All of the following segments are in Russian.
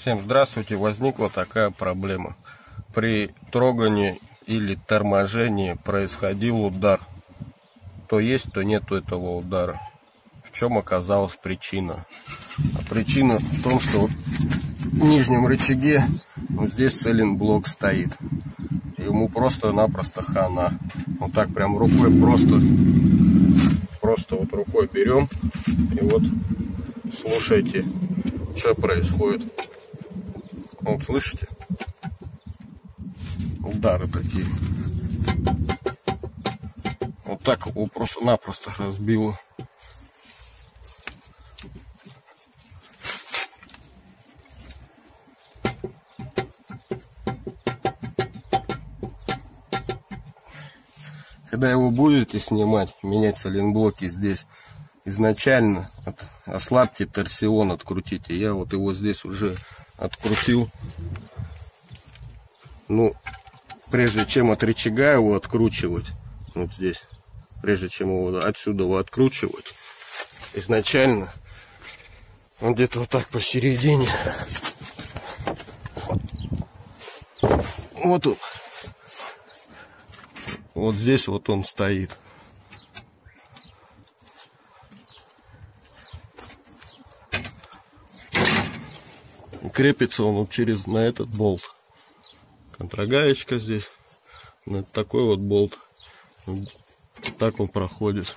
Всем здравствуйте. Возникла такая проблема. При трогании или торможении происходил удар. То есть, то нету этого удара. В чем оказалась причина? Причина в том, что вот в нижнем рычаге вот здесь сайлентблок стоит. Ему просто-напросто хана. Вот так прям рукой просто вот рукой берем и вот слушайте, что происходит. Вот слышите? Удары такие. Вот так его просто-напросто разбило. Когда его будете снимать, менять сайлентблоки здесь, изначально ослабьте торсион, открутите. Я вот его здесь уже открутил. Ну, прежде чем от рычага его откручивать, вот здесь, прежде чем его отсюда откручивать, изначально он где-то вот так посередине. Вот он. Вот здесь вот он стоит. И крепится он вот на этот болт. Контрогаечка здесь. На такой вот болт. Вот так он проходит.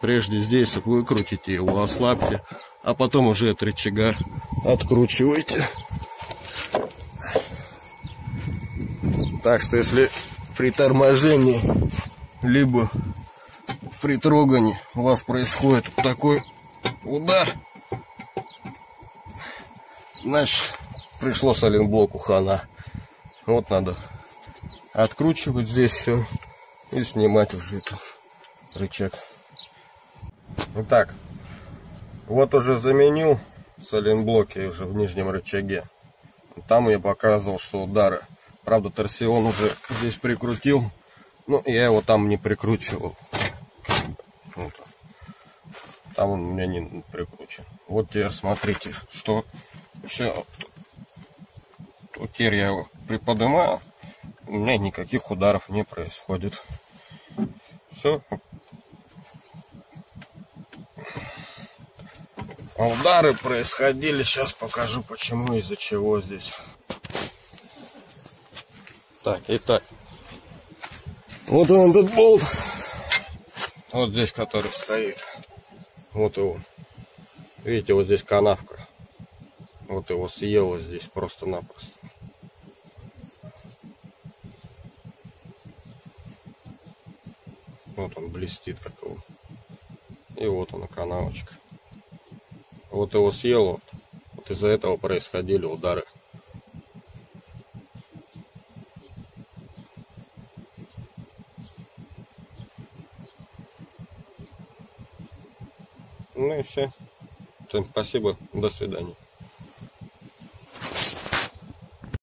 Прежде здесь выкрутите его, ослабьте, а потом уже от рычага откручивайте. Так что если при торможении либо при трогании у вас происходит такой удар, значит пришло сайлентблоку хана. Вот надо откручивать здесь все и снимать уже этот рычаг. Итак, вот уже заменил сайлентблоки уже в нижнем рычаге. Там я показывал, что удары. Правда, торсион уже здесь прикрутил, но я его там не прикручивал. Вот. Там он у меня не прикручен. Вот теперь смотрите, что все. Вот теперь я его приподнимаю, у меня никаких ударов не происходит. Все. Удары происходили, сейчас покажу, почему, из-за чего здесь. Так, итак, вот он, этот болт, вот здесь, который стоит, вот его, видите, вот здесь канавка, вот его съело здесь просто-напросто. Вот он блестит, как его, и вот она канавочка, вот его съело, вот из-за этого происходили удары. Ну и все. Всем спасибо. До свидания.